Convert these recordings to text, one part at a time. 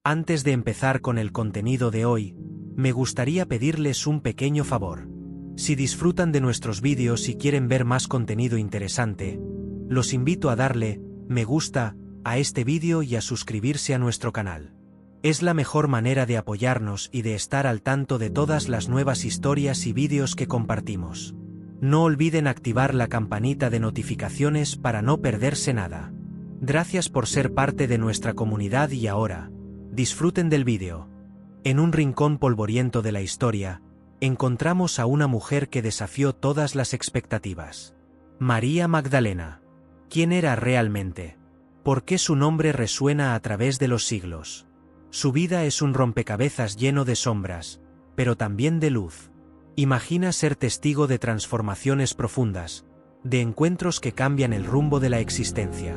Antes de empezar con el contenido de hoy, me gustaría pedirles un pequeño favor. Si disfrutan de nuestros vídeos y quieren ver más contenido interesante, los invito a darle me gusta a este vídeo y a suscribirse a nuestro canal. Es la mejor manera de apoyarnos y de estar al tanto de todas las nuevas historias y vídeos que compartimos. No olviden activar la campanita de notificaciones para no perderse nada. Gracias por ser parte de nuestra comunidad y ahora, disfruten del vídeo. En un rincón polvoriento de la historia, encontramos a una mujer que desafió todas las expectativas. María Magdalena. ¿Quién era realmente? ¿Por qué su nombre resuena a través de los siglos? Su vida es un rompecabezas lleno de sombras, pero también de luz. Imagina ser testigo de transformaciones profundas, de encuentros que cambian el rumbo de la existencia.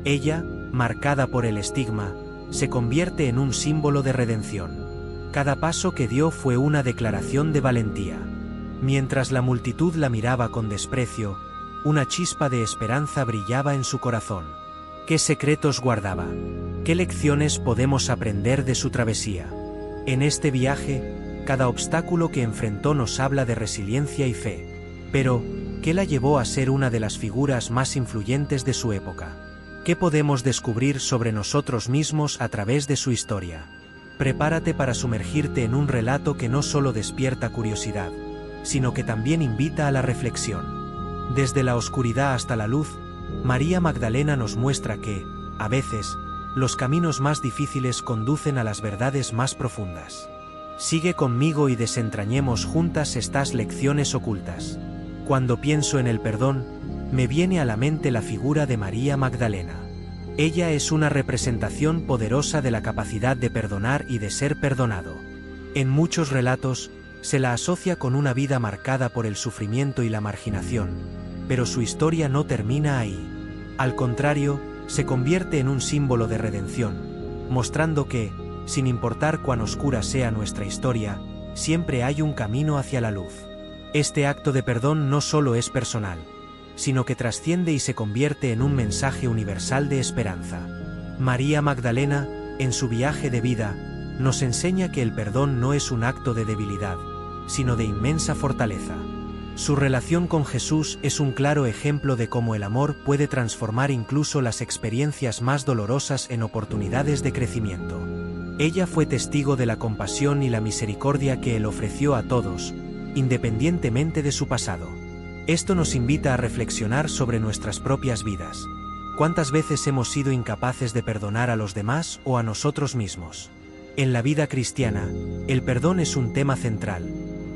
Ella, marcada por el estigma, se convierte en un símbolo de redención. Cada paso que dio fue una declaración de valentía. Mientras la multitud la miraba con desprecio, una chispa de esperanza brillaba en su corazón. ¿Qué secretos guardaba? ¿Qué lecciones podemos aprender de su travesía? En este viaje, cada obstáculo que enfrentó nos habla de resiliencia y fe. Pero, ¿qué la llevó a ser una de las figuras más influyentes de su época? ¿Qué podemos descubrir sobre nosotros mismos a través de su historia? Prepárate para sumergirte en un relato que no solo despierta curiosidad, sino que también invita a la reflexión. Desde la oscuridad hasta la luz, María Magdalena nos muestra que, a veces, los caminos más difíciles conducen a las verdades más profundas. Sigue conmigo y desentrañemos juntas estas lecciones ocultas. Cuando pienso en el perdón, me viene a la mente la figura de María Magdalena. Ella es una representación poderosa de la capacidad de perdonar y de ser perdonado. En muchos relatos, se la asocia con una vida marcada por el sufrimiento y la marginación, pero su historia no termina ahí. Al contrario, se convierte en un símbolo de redención, mostrando que, sin importar cuán oscura sea nuestra historia, siempre hay un camino hacia la luz. Este acto de perdón no solo es personal, sino que trasciende y se convierte en un mensaje universal de esperanza. María Magdalena, en su viaje de vida, nos enseña que el perdón no es un acto de debilidad, sino de inmensa fortaleza. Su relación con Jesús es un claro ejemplo de cómo el amor puede transformar incluso las experiencias más dolorosas en oportunidades de crecimiento. Ella fue testigo de la compasión y la misericordia que Él ofreció a todos, independientemente de su pasado. Esto nos invita a reflexionar sobre nuestras propias vidas. ¿Cuántas veces hemos sido incapaces de perdonar a los demás o a nosotros mismos? En la vida cristiana, el perdón es un tema central,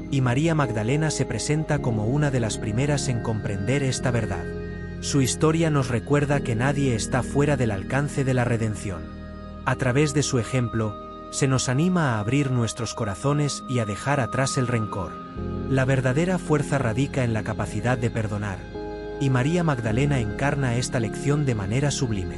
y María Magdalena se presenta como una de las primeras en comprender esta verdad. Su historia nos recuerda que nadie está fuera del alcance de la redención. A través de su ejemplo, se nos anima a abrir nuestros corazones y a dejar atrás el rencor. La verdadera fuerza radica en la capacidad de perdonar, y María Magdalena encarna esta lección de manera sublime.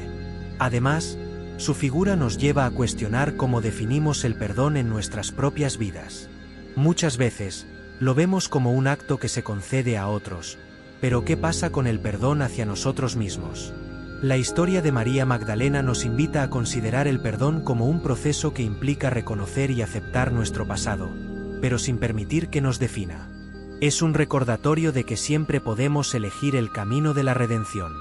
Además, su figura nos lleva a cuestionar cómo definimos el perdón en nuestras propias vidas. Muchas veces, lo vemos como un acto que se concede a otros, pero ¿qué pasa con el perdón hacia nosotros mismos? La historia de María Magdalena nos invita a considerar el perdón como un proceso que implica reconocer y aceptar nuestro pasado, pero sin permitir que nos defina. Es un recordatorio de que siempre podemos elegir el camino de la redención.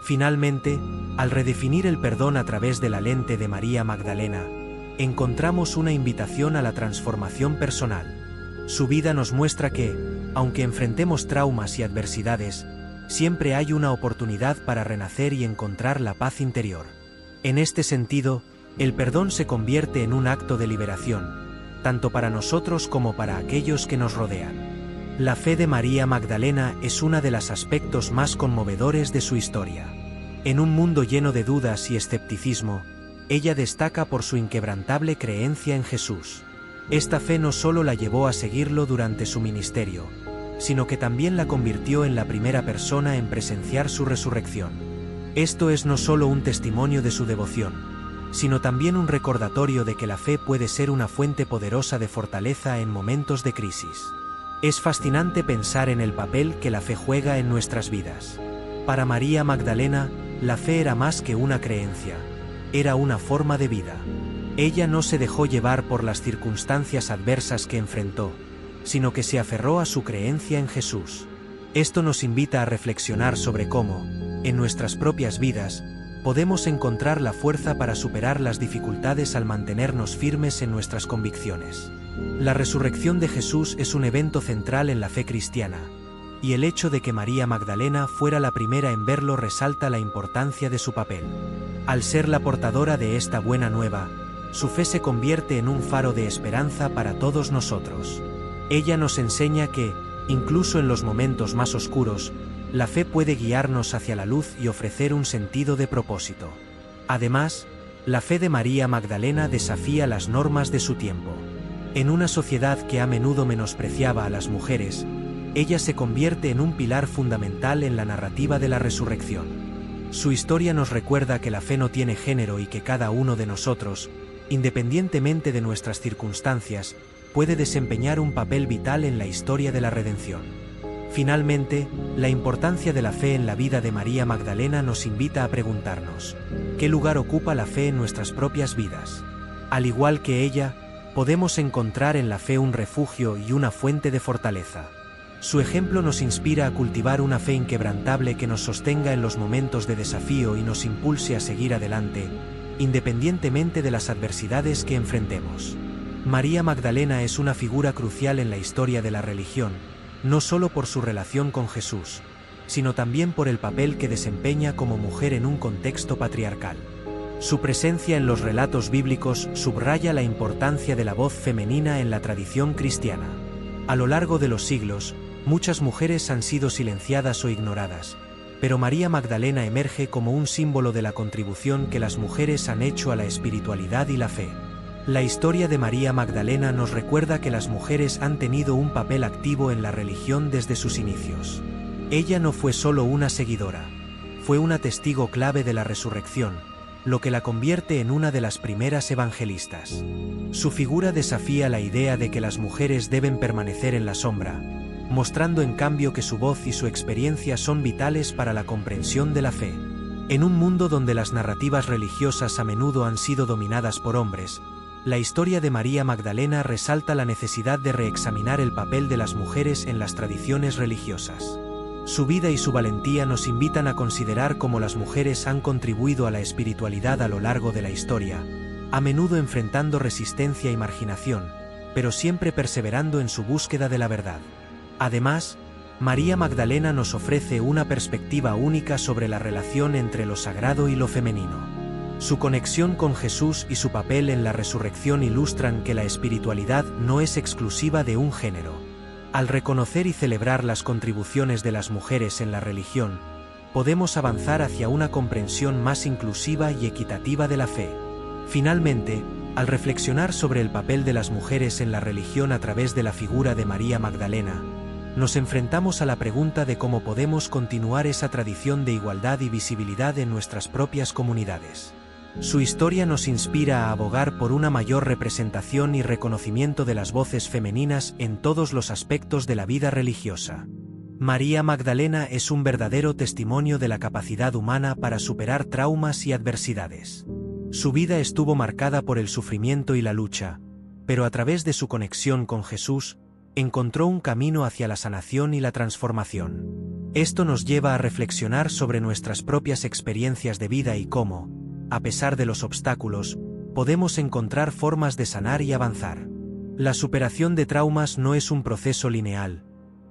Finalmente, al redefinir el perdón a través de la lente de María Magdalena, encontramos una invitación a la transformación personal. Su vida nos muestra que, aunque enfrentemos traumas y adversidades, siempre hay una oportunidad para renacer y encontrar la paz interior. En este sentido, el perdón se convierte en un acto de liberación, tanto para nosotros como para aquellos que nos rodean. La fe de María Magdalena es uno de los aspectos más conmovedores de su historia. En un mundo lleno de dudas y escepticismo, ella destaca por su inquebrantable creencia en Jesús. Esta fe no solo la llevó a seguirlo durante su ministerio, sino que también la convirtió en la primera persona en presenciar su resurrección. Esto es no solo un testimonio de su devoción, sino también un recordatorio de que la fe puede ser una fuente poderosa de fortaleza en momentos de crisis. Es fascinante pensar en el papel que la fe juega en nuestras vidas. Para María Magdalena, la fe era más que una creencia, era una forma de vida. Ella no se dejó llevar por las circunstancias adversas que enfrentó, sino que se aferró a su creencia en Jesús. Esto nos invita a reflexionar sobre cómo, en nuestras propias vidas, podemos encontrar la fuerza para superar las dificultades al mantenernos firmes en nuestras convicciones. La resurrección de Jesús es un evento central en la fe cristiana, y el hecho de que María Magdalena fuera la primera en verlo resalta la importancia de su papel. Al ser la portadora de esta buena nueva, su fe se convierte en un faro de esperanza para todos nosotros. Ella nos enseña que, incluso en los momentos más oscuros, la fe puede guiarnos hacia la luz y ofrecer un sentido de propósito. Además, la fe de María Magdalena desafía las normas de su tiempo. En una sociedad que a menudo menospreciaba a las mujeres, ella se convierte en un pilar fundamental en la narrativa de la resurrección. Su historia nos recuerda que la fe no tiene género y que cada uno de nosotros, independientemente de nuestras circunstancias, puede desempeñar un papel vital en la historia de la redención. Finalmente, la importancia de la fe en la vida de María Magdalena nos invita a preguntarnos: ¿qué lugar ocupa la fe en nuestras propias vidas? Al igual que ella, podemos encontrar en la fe un refugio y una fuente de fortaleza. Su ejemplo nos inspira a cultivar una fe inquebrantable que nos sostenga en los momentos de desafío y nos impulse a seguir adelante, independientemente de las adversidades que enfrentemos. María Magdalena es una figura crucial en la historia de la religión, no solo por su relación con Jesús, sino también por el papel que desempeña como mujer en un contexto patriarcal. Su presencia en los relatos bíblicos subraya la importancia de la voz femenina en la tradición cristiana. A lo largo de los siglos, muchas mujeres han sido silenciadas o ignoradas, pero María Magdalena emerge como un símbolo de la contribución que las mujeres han hecho a la espiritualidad y la fe. La historia de María Magdalena nos recuerda que las mujeres han tenido un papel activo en la religión desde sus inicios. Ella no fue solo una seguidora, fue una testigo clave de la resurrección, lo que la convierte en una de las primeras evangelistas. Su figura desafía la idea de que las mujeres deben permanecer en la sombra, mostrando en cambio que su voz y su experiencia son vitales para la comprensión de la fe. En un mundo donde las narrativas religiosas a menudo han sido dominadas por hombres, la historia de María Magdalena resalta la necesidad de reexaminar el papel de las mujeres en las tradiciones religiosas. Su vida y su valentía nos invitan a considerar cómo las mujeres han contribuido a la espiritualidad a lo largo de la historia, a menudo enfrentando resistencia y marginación, pero siempre perseverando en su búsqueda de la verdad. Además, María Magdalena nos ofrece una perspectiva única sobre la relación entre lo sagrado y lo femenino. Su conexión con Jesús y su papel en la resurrección ilustran que la espiritualidad no es exclusiva de un género. Al reconocer y celebrar las contribuciones de las mujeres en la religión, podemos avanzar hacia una comprensión más inclusiva y equitativa de la fe. Finalmente, al reflexionar sobre el papel de las mujeres en la religión a través de la figura de María Magdalena, nos enfrentamos a la pregunta de cómo podemos continuar esa tradición de igualdad y visibilidad en nuestras propias comunidades. Su historia nos inspira a abogar por una mayor representación y reconocimiento de las voces femeninas en todos los aspectos de la vida religiosa. María Magdalena es un verdadero testimonio de la capacidad humana para superar traumas y adversidades. Su vida estuvo marcada por el sufrimiento y la lucha, pero a través de su conexión con Jesús, encontró un camino hacia la sanación y la transformación. Esto nos lleva a reflexionar sobre nuestras propias experiencias de vida y cómo, a pesar de los obstáculos, podemos encontrar formas de sanar y avanzar. La superación de traumas no es un proceso lineal,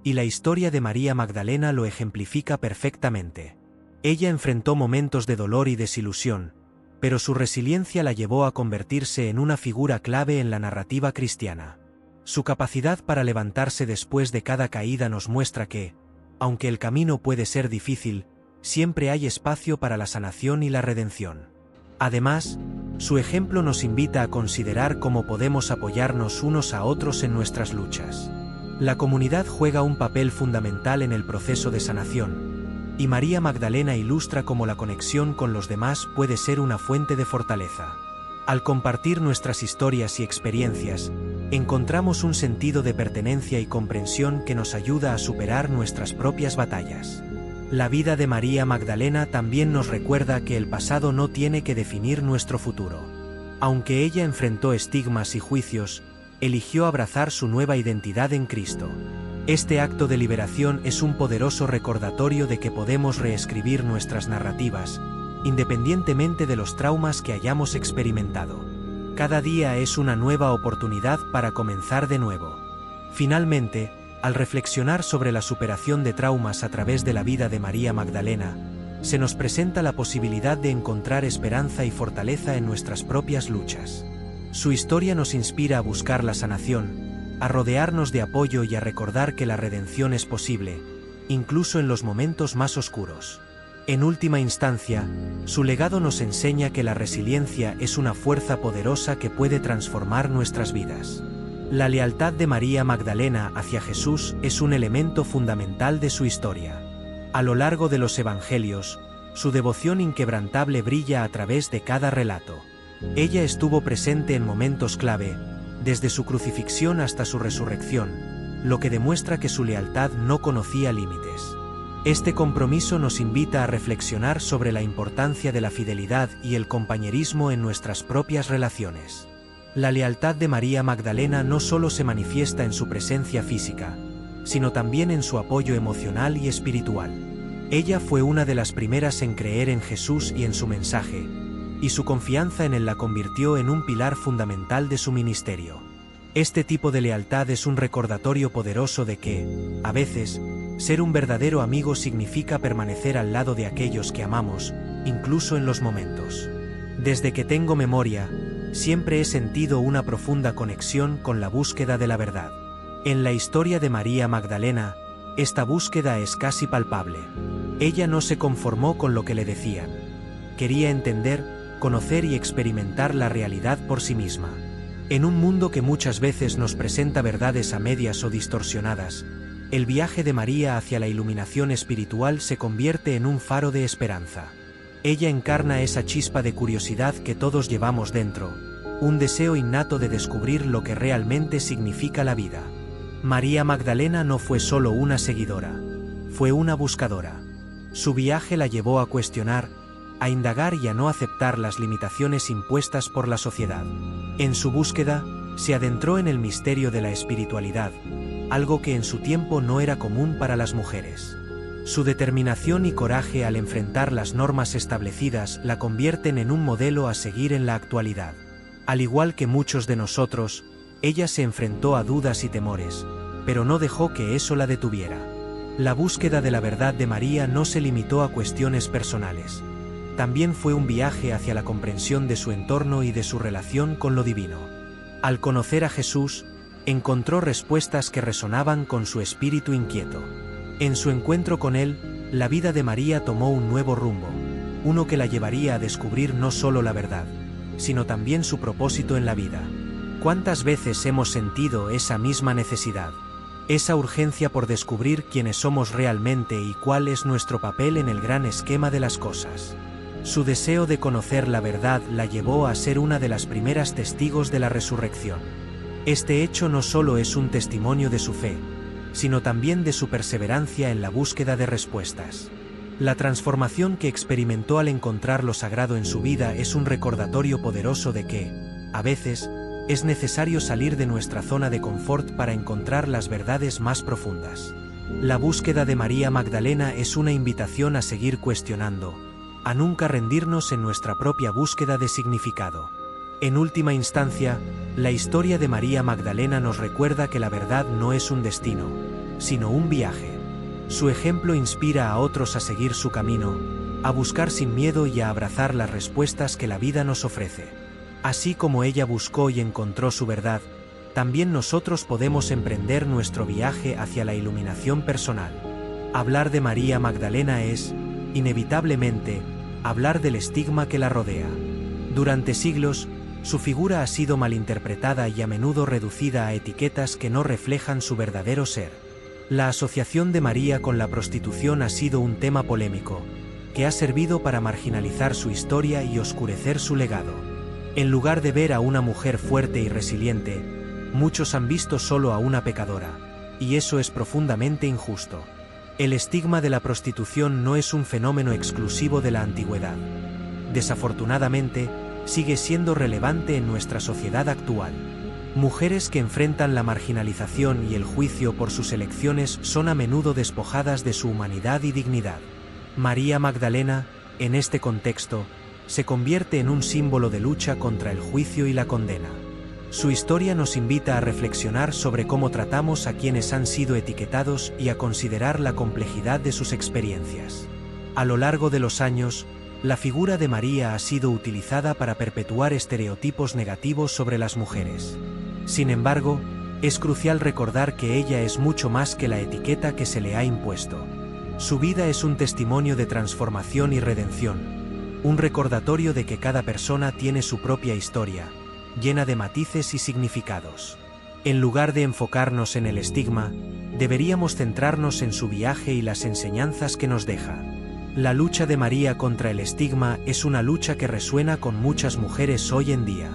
y la historia de María Magdalena lo ejemplifica perfectamente. Ella enfrentó momentos de dolor y desilusión, pero su resiliencia la llevó a convertirse en una figura clave en la narrativa cristiana. Su capacidad para levantarse después de cada caída nos muestra que, aunque el camino puede ser difícil, siempre hay espacio para la sanación y la redención. Además, su ejemplo nos invita a considerar cómo podemos apoyarnos unos a otros en nuestras luchas. La comunidad juega un papel fundamental en el proceso de sanación, y María Magdalena ilustra cómo la conexión con los demás puede ser una fuente de fortaleza. Al compartir nuestras historias y experiencias, encontramos un sentido de pertenencia y comprensión que nos ayuda a superar nuestras propias batallas. La vida de María Magdalena también nos recuerda que el pasado no tiene que definir nuestro futuro. Aunque ella enfrentó estigmas y juicios, eligió abrazar su nueva identidad en Cristo. Este acto de liberación es un poderoso recordatorio de que podemos reescribir nuestras narrativas, independientemente de los traumas que hayamos experimentado. Cada día es una nueva oportunidad para comenzar de nuevo. Finalmente, al reflexionar sobre la superación de traumas a través de la vida de María Magdalena, se nos presenta la posibilidad de encontrar esperanza y fortaleza en nuestras propias luchas. Su historia nos inspira a buscar la sanación, a rodearnos de apoyo y a recordar que la redención es posible, incluso en los momentos más oscuros. En última instancia, su legado nos enseña que la resiliencia es una fuerza poderosa que puede transformar nuestras vidas. La lealtad de María Magdalena hacia Jesús es un elemento fundamental de su historia. A lo largo de los evangelios, su devoción inquebrantable brilla a través de cada relato. Ella estuvo presente en momentos clave, desde su crucifixión hasta su resurrección, lo que demuestra que su lealtad no conocía límites. Este compromiso nos invita a reflexionar sobre la importancia de la fidelidad y el compañerismo en nuestras propias relaciones. La lealtad de María Magdalena no solo se manifiesta en su presencia física, sino también en su apoyo emocional y espiritual. Ella fue una de las primeras en creer en Jesús y en su mensaje, y su confianza en él la convirtió en un pilar fundamental de su ministerio. Este tipo de lealtad es un recordatorio poderoso de que, a veces, ser un verdadero amigo significa permanecer al lado de aquellos que amamos, incluso en los momentos. Desde que tengo memoria, siempre he sentido una profunda conexión con la búsqueda de la verdad. En la historia de María Magdalena, esta búsqueda es casi palpable. Ella no se conformó con lo que le decían. Quería entender, conocer y experimentar la realidad por sí misma. En un mundo que muchas veces nos presenta verdades a medias o distorsionadas, el viaje de María hacia la iluminación espiritual se convierte en un faro de esperanza. Ella encarna esa chispa de curiosidad que todos llevamos dentro, un deseo innato de descubrir lo que realmente significa la vida. María Magdalena no fue solo una seguidora, fue una buscadora. Su viaje la llevó a cuestionar, a indagar y a no aceptar las limitaciones impuestas por la sociedad. En su búsqueda, se adentró en el misterio de la espiritualidad, algo que en su tiempo no era común para las mujeres. Su determinación y coraje al enfrentar las normas establecidas la convierten en un modelo a seguir en la actualidad. Al igual que muchos de nosotros, ella se enfrentó a dudas y temores, pero no dejó que eso la detuviera. La búsqueda de la verdad de María no se limitó a cuestiones personales. También fue un viaje hacia la comprensión de su entorno y de su relación con lo divino. Al conocer a Jesús, encontró respuestas que resonaban con su espíritu inquieto. En su encuentro con él, la vida de María tomó un nuevo rumbo, uno que la llevaría a descubrir no solo la verdad, sino también su propósito en la vida. ¿Cuántas veces hemos sentido esa misma necesidad? Esa urgencia por descubrir quiénes somos realmente y cuál es nuestro papel en el gran esquema de las cosas. Su deseo de conocer la verdad la llevó a ser una de las primeras testigos de la resurrección. Este hecho no solo es un testimonio de su fe, sino también de su perseverancia en la búsqueda de respuestas. La transformación que experimentó al encontrar lo sagrado en su vida es un recordatorio poderoso de que, a veces, es necesario salir de nuestra zona de confort para encontrar las verdades más profundas. La búsqueda de María Magdalena es una invitación a seguir cuestionando, a nunca rendirnos en nuestra propia búsqueda de significado. En última instancia, la historia de María Magdalena nos recuerda que la verdad no es un destino, sino un viaje. Su ejemplo inspira a otros a seguir su camino, a buscar sin miedo y a abrazar las respuestas que la vida nos ofrece. Así como ella buscó y encontró su verdad, también nosotros podemos emprender nuestro viaje hacia la iluminación personal. Hablar de María Magdalena es, inevitablemente, hablar del estigma que la rodea. Durante siglos, su figura ha sido malinterpretada y a menudo reducida a etiquetas que no reflejan su verdadero ser. La asociación de María con la prostitución ha sido un tema polémico, que ha servido para marginalizar su historia y oscurecer su legado. En lugar de ver a una mujer fuerte y resiliente, muchos han visto solo a una pecadora, y eso es profundamente injusto. El estigma de la prostitución no es un fenómeno exclusivo de la antigüedad. Desafortunadamente, sigue siendo relevante en nuestra sociedad actual. Mujeres que enfrentan la marginalización y el juicio por sus elecciones son a menudo despojadas de su humanidad y dignidad. María Magdalena, en este contexto, se convierte en un símbolo de lucha contra el juicio y la condena. Su historia nos invita a reflexionar sobre cómo tratamos a quienes han sido etiquetados y a considerar la complejidad de sus experiencias. A lo largo de los años, la figura de María ha sido utilizada para perpetuar estereotipos negativos sobre las mujeres. Sin embargo, es crucial recordar que ella es mucho más que la etiqueta que se le ha impuesto. Su vida es un testimonio de transformación y redención, un recordatorio de que cada persona tiene su propia historia, llena de matices y significados. En lugar de enfocarnos en el estigma, deberíamos centrarnos en su viaje y las enseñanzas que nos deja. La lucha de María contra el estigma es una lucha que resuena con muchas mujeres hoy en día.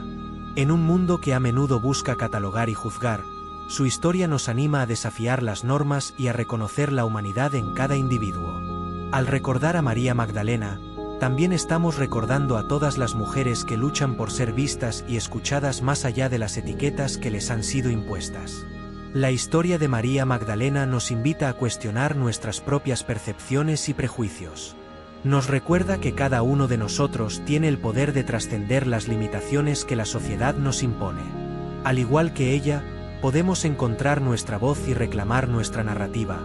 En un mundo que a menudo busca catalogar y juzgar, su historia nos anima a desafiar las normas y a reconocer la humanidad en cada individuo. Al recordar a María Magdalena, también estamos recordando a todas las mujeres que luchan por ser vistas y escuchadas más allá de las etiquetas que les han sido impuestas. La historia de María Magdalena nos invita a cuestionar nuestras propias percepciones y prejuicios. Nos recuerda que cada uno de nosotros tiene el poder de trascender las limitaciones que la sociedad nos impone. Al igual que ella, podemos encontrar nuestra voz y reclamar nuestra narrativa,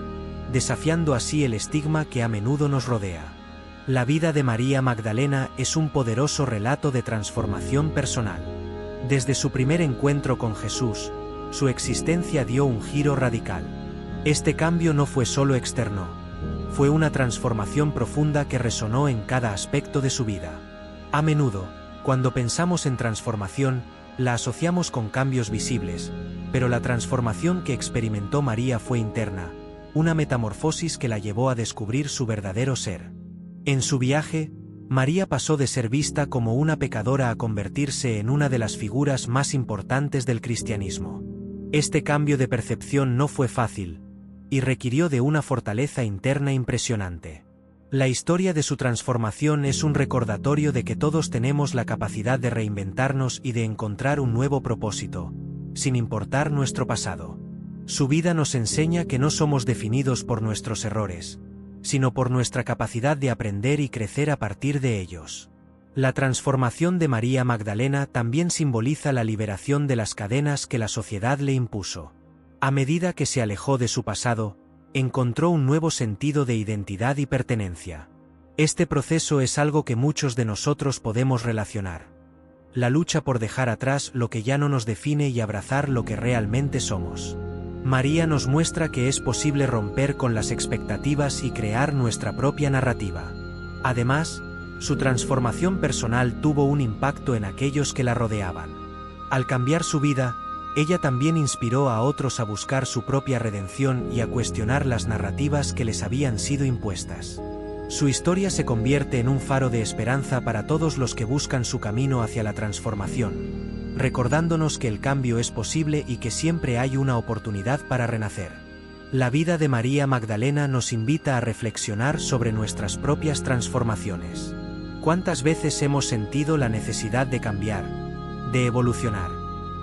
desafiando así el estigma que a menudo nos rodea. La vida de María Magdalena es un poderoso relato de transformación personal. Desde su primer encuentro con Jesús, su existencia dio un giro radical. Este cambio no fue solo externo, fue una transformación profunda que resonó en cada aspecto de su vida. A menudo, cuando pensamos en transformación, la asociamos con cambios visibles, pero la transformación que experimentó María fue interna, una metamorfosis que la llevó a descubrir su verdadero ser. En su viaje, María pasó de ser vista como una pecadora a convertirse en una de las figuras más importantes del cristianismo. Este cambio de percepción no fue fácil, y requirió de una fortaleza interna impresionante. La historia de su transformación es un recordatorio de que todos tenemos la capacidad de reinventarnos y de encontrar un nuevo propósito, sin importar nuestro pasado. Su vida nos enseña que no somos definidos por nuestros errores, sino por nuestra capacidad de aprender y crecer a partir de ellos. La transformación de María Magdalena también simboliza la liberación de las cadenas que la sociedad le impuso. A medida que se alejó de su pasado, encontró un nuevo sentido de identidad y pertenencia. Este proceso es algo que muchos de nosotros podemos relacionar. La lucha por dejar atrás lo que ya no nos define y abrazar lo que realmente somos. María nos muestra que es posible romper con las expectativas y crear nuestra propia narrativa. Además, su transformación personal tuvo un impacto en aquellos que la rodeaban. Al cambiar su vida, ella también inspiró a otros a buscar su propia redención y a cuestionar las narrativas que les habían sido impuestas. Su historia se convierte en un faro de esperanza para todos los que buscan su camino hacia la transformación, recordándonos que el cambio es posible y que siempre hay una oportunidad para renacer. La vida de María Magdalena nos invita a reflexionar sobre nuestras propias transformaciones. ¿Cuántas veces hemos sentido la necesidad de cambiar, de evolucionar?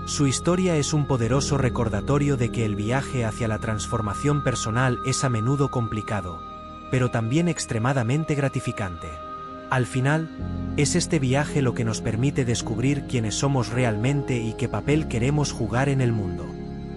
Su historia es un poderoso recordatorio de que el viaje hacia la transformación personal es a menudo complicado, pero también extremadamente gratificante. Al final, es este viaje lo que nos permite descubrir quiénes somos realmente y qué papel queremos jugar en el mundo.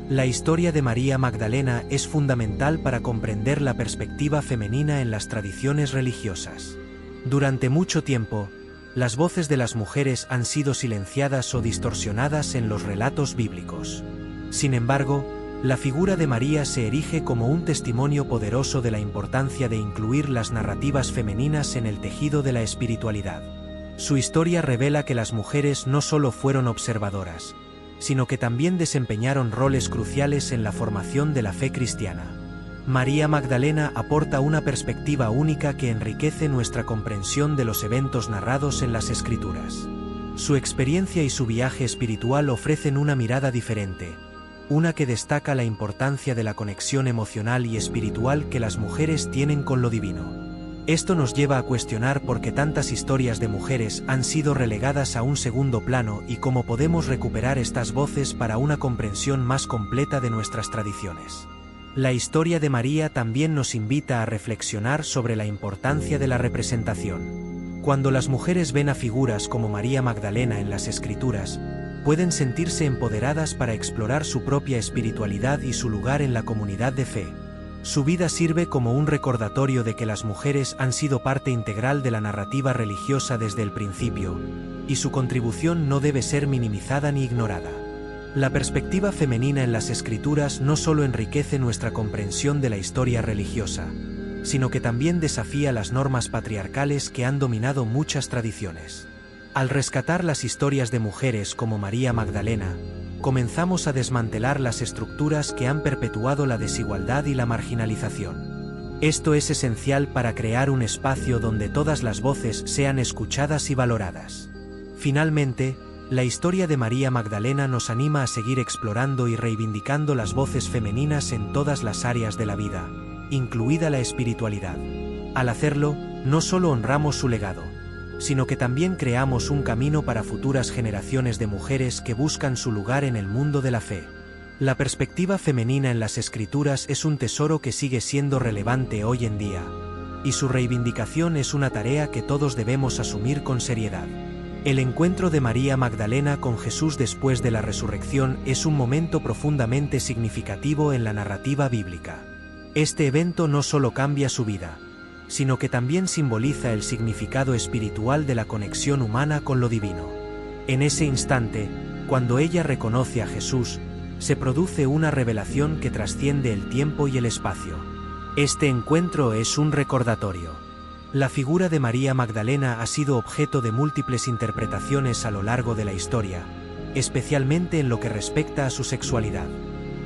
La historia de María Magdalena es fundamental para comprender la perspectiva femenina en las tradiciones religiosas. Durante mucho tiempo, las voces de las mujeres han sido silenciadas o distorsionadas en los relatos bíblicos. Sin embargo, la figura de María se erige como un testimonio poderoso de la importancia de incluir las narrativas femeninas en el tejido de la espiritualidad. Su historia revela que las mujeres no solo fueron observadoras, sino que también desempeñaron roles cruciales en la formación de la fe cristiana. María Magdalena aporta una perspectiva única que enriquece nuestra comprensión de los eventos narrados en las Escrituras. Su experiencia y su viaje espiritual ofrecen una mirada diferente, una que destaca la importancia de la conexión emocional y espiritual que las mujeres tienen con lo divino. Esto nos lleva a cuestionar por qué tantas historias de mujeres han sido relegadas a un segundo plano y cómo podemos recuperar estas voces para una comprensión más completa de nuestras tradiciones. La historia de María también nos invita a reflexionar sobre la importancia de la representación. Cuando las mujeres ven a figuras como María Magdalena en las Escrituras, pueden sentirse empoderadas para explorar su propia espiritualidad y su lugar en la comunidad de fe. Su vida sirve como un recordatorio de que las mujeres han sido parte integral de la narrativa religiosa desde el principio, y su contribución no debe ser minimizada ni ignorada. La perspectiva femenina en las Escrituras no solo enriquece nuestra comprensión de la historia religiosa, sino que también desafía las normas patriarcales que han dominado muchas tradiciones. Al rescatar las historias de mujeres como María Magdalena, comenzamos a desmantelar las estructuras que han perpetuado la desigualdad y la marginalización. Esto es esencial para crear un espacio donde todas las voces sean escuchadas y valoradas. Finalmente, la historia de María Magdalena nos anima a seguir explorando y reivindicando las voces femeninas en todas las áreas de la vida, incluida la espiritualidad. Al hacerlo, no solo honramos su legado, sino que también creamos un camino para futuras generaciones de mujeres que buscan su lugar en el mundo de la fe. La perspectiva femenina en las Escrituras es un tesoro que sigue siendo relevante hoy en día, y su reivindicación es una tarea que todos debemos asumir con seriedad. El encuentro de María Magdalena con Jesús después de la resurrección es un momento profundamente significativo en la narrativa bíblica. Este evento no solo cambia su vida, sino que también simboliza el significado espiritual de la conexión humana con lo divino. En ese instante, cuando ella reconoce a Jesús, se produce una revelación que trasciende el tiempo y el espacio. Este encuentro es un recordatorio. La figura de María Magdalena ha sido objeto de múltiples interpretaciones a lo largo de la historia, especialmente en lo que respecta a su sexualidad.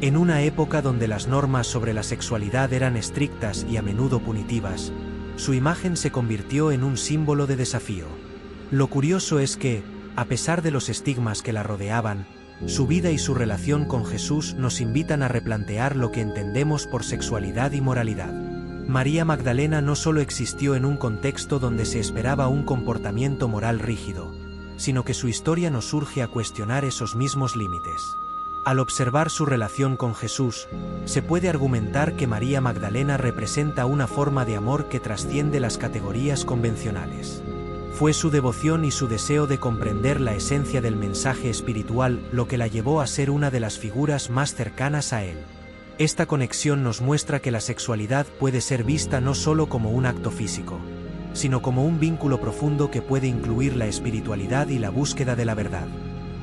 En una época donde las normas sobre la sexualidad eran estrictas y a menudo punitivas, su imagen se convirtió en un símbolo de desafío. Lo curioso es que, a pesar de los estigmas que la rodeaban, su vida y su relación con Jesús nos invitan a replantear lo que entendemos por sexualidad y moralidad. María Magdalena no solo existió en un contexto donde se esperaba un comportamiento moral rígido, sino que su historia nos urge a cuestionar esos mismos límites. Al observar su relación con Jesús, se puede argumentar que María Magdalena representa una forma de amor que trasciende las categorías convencionales. Fue su devoción y su deseo de comprender la esencia del mensaje espiritual lo que la llevó a ser una de las figuras más cercanas a él. Esta conexión nos muestra que la sexualidad puede ser vista no solo como un acto físico, sino como un vínculo profundo que puede incluir la espiritualidad y la búsqueda de la verdad.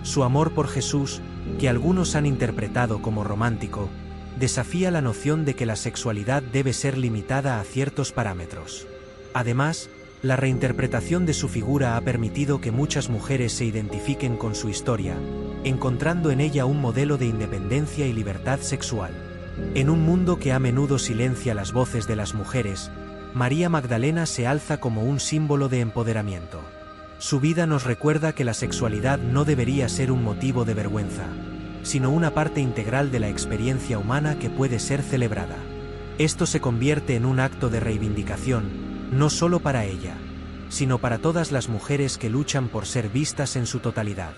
Su amor por Jesús, que algunos han interpretado como romántico, desafía la noción de que la sexualidad debe ser limitada a ciertos parámetros. Además, la reinterpretación de su figura ha permitido que muchas mujeres se identifiquen con su historia, encontrando en ella un modelo de independencia y libertad sexual. En un mundo que a menudo silencia las voces de las mujeres, María Magdalena se alza como un símbolo de empoderamiento. Su vida nos recuerda que la sexualidad no debería ser un motivo de vergüenza, sino una parte integral de la experiencia humana que puede ser celebrada. Esto se convierte en un acto de reivindicación, no solo para ella, sino para todas las mujeres que luchan por ser vistas en su totalidad.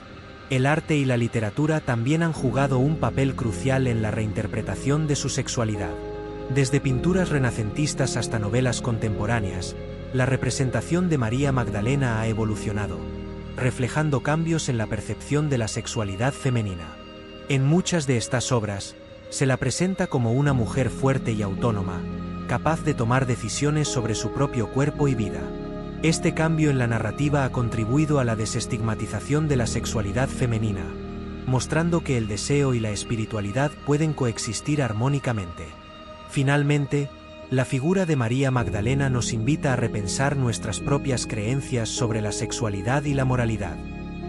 El arte y la literatura también han jugado un papel crucial en la reinterpretación de su sexualidad. Desde pinturas renacentistas hasta novelas contemporáneas, la representación de María Magdalena ha evolucionado, reflejando cambios en la percepción de la sexualidad femenina. En muchas de estas obras, se la presenta como una mujer fuerte y autónoma, capaz de tomar decisiones sobre su propio cuerpo y vida. Este cambio en la narrativa ha contribuido a la desestigmatización de la sexualidad femenina, mostrando que el deseo y la espiritualidad pueden coexistir armónicamente. Finalmente, la figura de María Magdalena nos invita a repensar nuestras propias creencias sobre la sexualidad y la moralidad.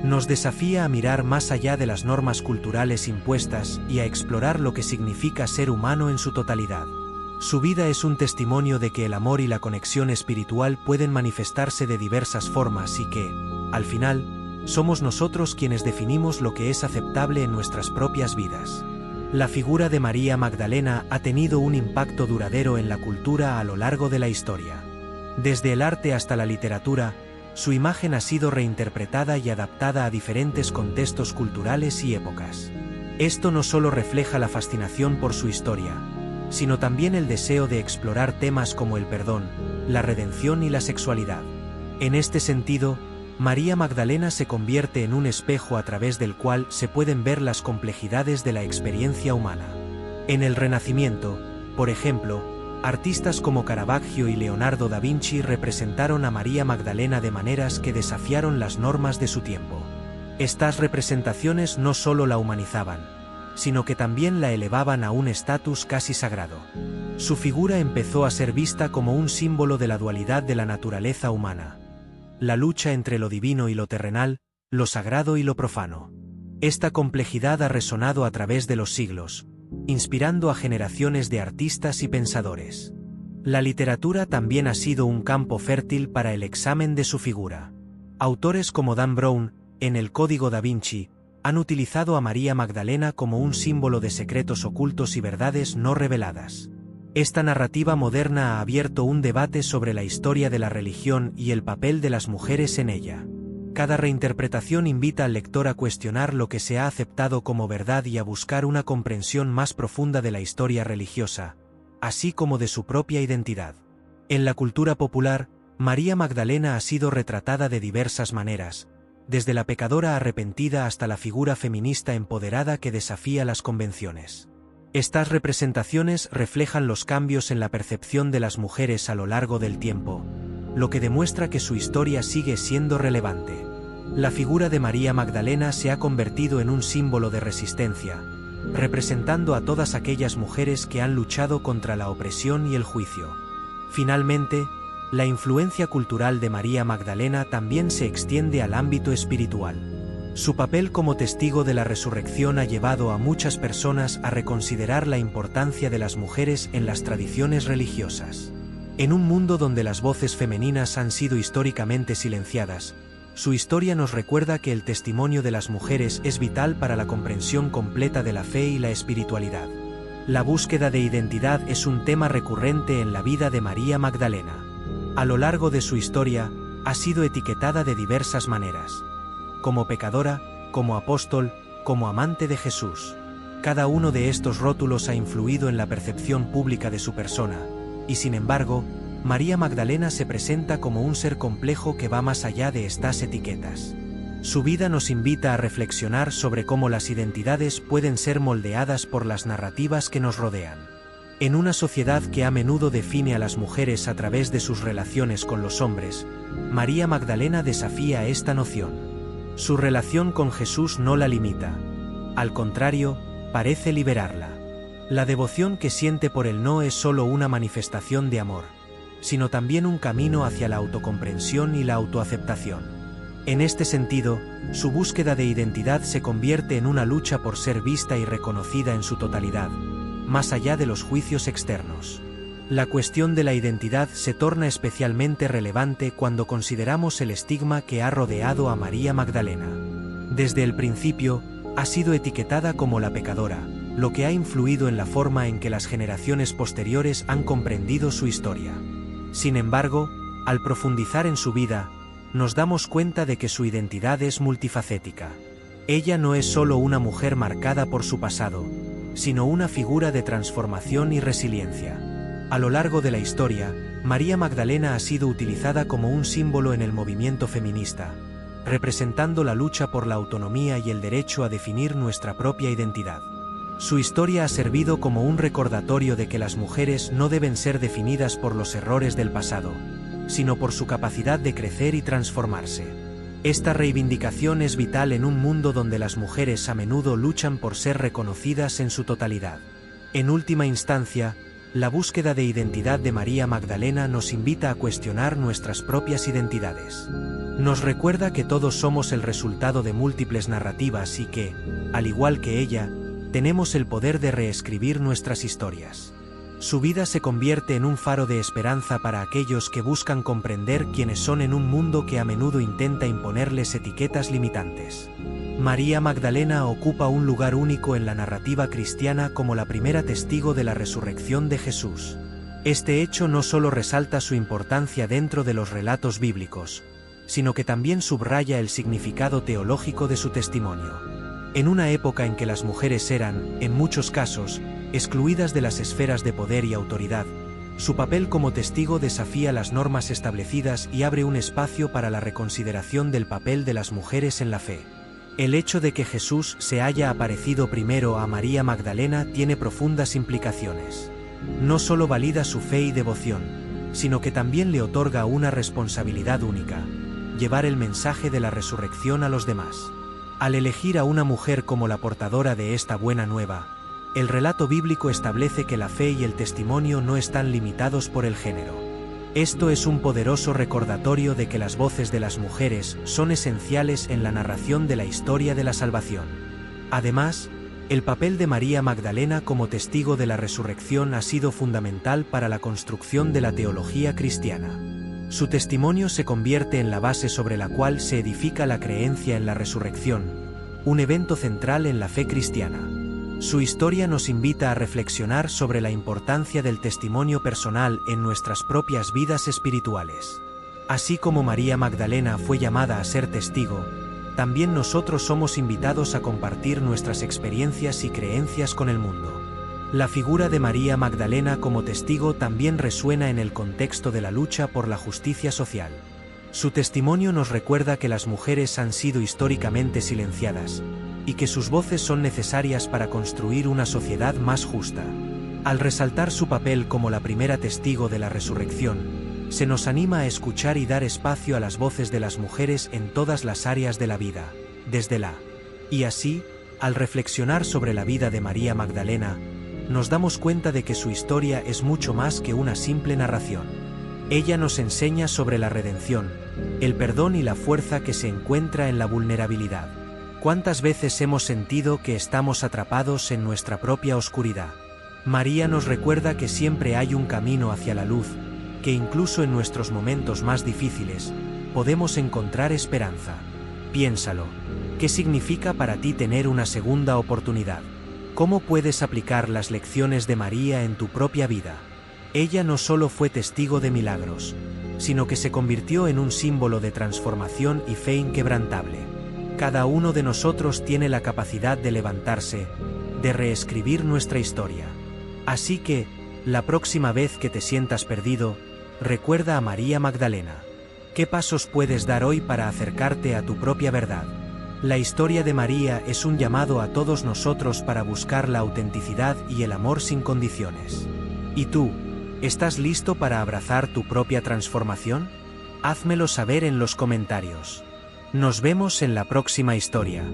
Nos desafía a mirar más allá de las normas culturales impuestas y a explorar lo que significa ser humano en su totalidad. Su vida es un testimonio de que el amor y la conexión espiritual pueden manifestarse de diversas formas y que, al final, somos nosotros quienes definimos lo que es aceptable en nuestras propias vidas. La figura de María Magdalena ha tenido un impacto duradero en la cultura a lo largo de la historia. Desde el arte hasta la literatura, su imagen ha sido reinterpretada y adaptada a diferentes contextos culturales y épocas. Esto no solo refleja la fascinación por su historia, sino también el deseo de explorar temas como el perdón, la redención y la sexualidad. En este sentido, María Magdalena se convierte en un espejo a través del cual se pueden ver las complejidades de la experiencia humana. En el Renacimiento, por ejemplo, artistas como Caravaggio y Leonardo da Vinci representaron a María Magdalena de maneras que desafiaron las normas de su tiempo. Estas representaciones no solo la humanizaban, sino que también la elevaban a un estatus casi sagrado. Su figura empezó a ser vista como un símbolo de la dualidad de la naturaleza humana, la lucha entre lo divino y lo terrenal, lo sagrado y lo profano. Esta complejidad ha resonado a través de los siglos, inspirando a generaciones de artistas y pensadores. La literatura también ha sido un campo fértil para el examen de su figura. Autores como Dan Brown, en El Código da Vinci, han utilizado a María Magdalena como un símbolo de secretos ocultos y verdades no reveladas. Esta narrativa moderna ha abierto un debate sobre la historia de la religión y el papel de las mujeres en ella. Cada reinterpretación invita al lector a cuestionar lo que se ha aceptado como verdad y a buscar una comprensión más profunda de la historia religiosa, así como de su propia identidad. En la cultura popular, María Magdalena ha sido retratada de diversas maneras, desde la pecadora arrepentida hasta la figura feminista empoderada que desafía las convenciones. Estas representaciones reflejan los cambios en la percepción de las mujeres a lo largo del tiempo, lo que demuestra que su historia sigue siendo relevante. La figura de María Magdalena se ha convertido en un símbolo de resistencia, representando a todas aquellas mujeres que han luchado contra la opresión y el juicio. Finalmente, la influencia cultural de María Magdalena también se extiende al ámbito espiritual. Su papel como testigo de la resurrección ha llevado a muchas personas a reconsiderar la importancia de las mujeres en las tradiciones religiosas. En un mundo donde las voces femeninas han sido históricamente silenciadas, su historia nos recuerda que el testimonio de las mujeres es vital para la comprensión completa de la fe y la espiritualidad. La búsqueda de identidad es un tema recurrente en la vida de María Magdalena. A lo largo de su historia, ha sido etiquetada de diversas maneras. Como pecadora, como apóstol, como amante de Jesús. Cada uno de estos rótulos ha influido en la percepción pública de su persona, y sin embargo, María Magdalena se presenta como un ser complejo que va más allá de estas etiquetas. Su vida nos invita a reflexionar sobre cómo las identidades pueden ser moldeadas por las narrativas que nos rodean. En una sociedad que a menudo define a las mujeres a través de sus relaciones con los hombres, María Magdalena desafía esta noción. Su relación con Jesús no la limita. Al contrario, parece liberarla. La devoción que siente por él no es solo una manifestación de amor, sino también un camino hacia la autocomprensión y la autoaceptación. En este sentido, su búsqueda de identidad se convierte en una lucha por ser vista y reconocida en su totalidad, más allá de los juicios externos. La cuestión de la identidad se torna especialmente relevante cuando consideramos el estigma que ha rodeado a María Magdalena. Desde el principio, ha sido etiquetada como la pecadora, lo que ha influido en la forma en que las generaciones posteriores han comprendido su historia. Sin embargo, al profundizar en su vida, nos damos cuenta de que su identidad es multifacética. Ella no es solo una mujer marcada por su pasado, sino una figura de transformación y resiliencia. A lo largo de la historia, María Magdalena ha sido utilizada como un símbolo en el movimiento feminista, representando la lucha por la autonomía y el derecho a definir nuestra propia identidad. Su historia ha servido como un recordatorio de que las mujeres no deben ser definidas por los errores del pasado, sino por su capacidad de crecer y transformarse. Esta reivindicación es vital en un mundo donde las mujeres a menudo luchan por ser reconocidas en su totalidad. En última instancia, la búsqueda de identidad de María Magdalena nos invita a cuestionar nuestras propias identidades. Nos recuerda que todos somos el resultado de múltiples narrativas y que, al igual que ella, tenemos el poder de reescribir nuestras historias. Su vida se convierte en un faro de esperanza para aquellos que buscan comprender quiénes son en un mundo que a menudo intenta imponerles etiquetas limitantes. María Magdalena ocupa un lugar único en la narrativa cristiana como la primera testigo de la resurrección de Jesús. Este hecho no solo resalta su importancia dentro de los relatos bíblicos, sino que también subraya el significado teológico de su testimonio. En una época en que las mujeres eran, en muchos casos, excluidas de las esferas de poder y autoridad, su papel como testigo desafía las normas establecidas y abre un espacio para la reconsideración del papel de las mujeres en la fe. El hecho de que Jesús se haya aparecido primero a María Magdalena tiene profundas implicaciones. No solo valida su fe y devoción, sino que también le otorga una responsabilidad única: llevar el mensaje de la resurrección a los demás. Al elegir a una mujer como la portadora de esta buena nueva, el relato bíblico establece que la fe y el testimonio no están limitados por el género. Esto es un poderoso recordatorio de que las voces de las mujeres son esenciales en la narración de la historia de la salvación. Además, el papel de María Magdalena como testigo de la resurrección ha sido fundamental para la construcción de la teología cristiana. Su testimonio se convierte en la base sobre la cual se edifica la creencia en la resurrección, un evento central en la fe cristiana. Su historia nos invita a reflexionar sobre la importancia del testimonio personal en nuestras propias vidas espirituales. Así como María Magdalena fue llamada a ser testigo, también nosotros somos invitados a compartir nuestras experiencias y creencias con el mundo. La figura de María Magdalena como testigo también resuena en el contexto de la lucha por la justicia social. Su testimonio nos recuerda que las mujeres han sido históricamente silenciadas, y que sus voces son necesarias para construir una sociedad más justa. Al resaltar su papel como la primera testigo de la resurrección, se nos anima a escuchar y dar espacio a las voces de las mujeres en todas las áreas de la vida, desde la. Y así, al reflexionar sobre la vida de María Magdalena, nos damos cuenta de que su historia es mucho más que una simple narración. Ella nos enseña sobre la redención, el perdón y la fuerza que se encuentra en la vulnerabilidad. ¿Cuántas veces hemos sentido que estamos atrapados en nuestra propia oscuridad? María nos recuerda que siempre hay un camino hacia la luz, que incluso en nuestros momentos más difíciles, podemos encontrar esperanza. Piénsalo, ¿qué significa para ti tener una segunda oportunidad? ¿Cómo puedes aplicar las lecciones de María en tu propia vida? Ella no solo fue testigo de milagros, sino que se convirtió en un símbolo de transformación y fe inquebrantable. Cada uno de nosotros tiene la capacidad de levantarse, de reescribir nuestra historia. Así que, la próxima vez que te sientas perdido, recuerda a María Magdalena. ¿Qué pasos puedes dar hoy para acercarte a tu propia verdad? La historia de María es un llamado a todos nosotros para buscar la autenticidad y el amor sin condiciones. ¿Y tú, estás listo para abrazar tu propia transformación? Házmelo saber en los comentarios. Nos vemos en la próxima historia.